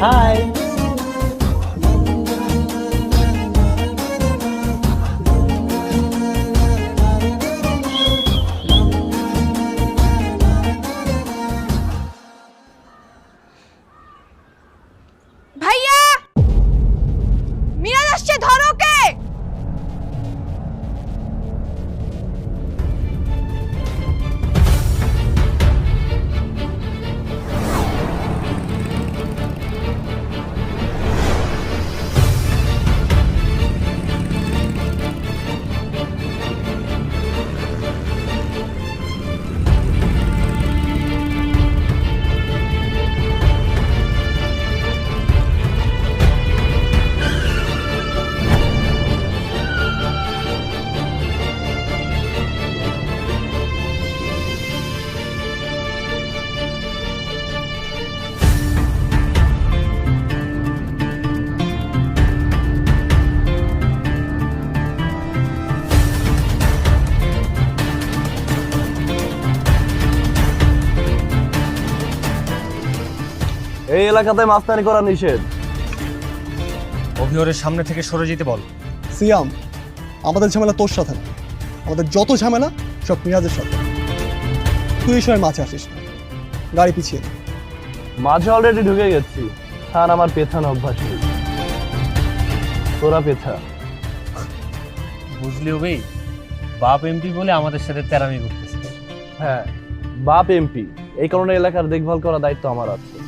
High. ভাইয়া, মিরাজ আসছে, ধরো ওকে। এই এলাকাতে মাস্তানি করা নিষেধ। অভিহরের সামনে থেকে সরে যেতে বল। সিয়াম, আমাদের ঝামেলা তোর সাথে না, আমাদের যত ঝামেলা সব মিরাজের সাথে। তুই এই সময় মাঝে আসিস না, গাড়ি পিছিয়ে দে। মাঝে অলরেডি ঢুকে গেছি, আর আমার পেছানো অভ্যাস নেই। তোরা পেছা। বুঝলি ভাই, বাপ এমপি বলে আমাদের সাথে তেরামি করতেছে। হ্যাঁ, বাপ এমপি, এই কারণে এলাকার দেখভাল করার দায়িত্ব আমার আছে।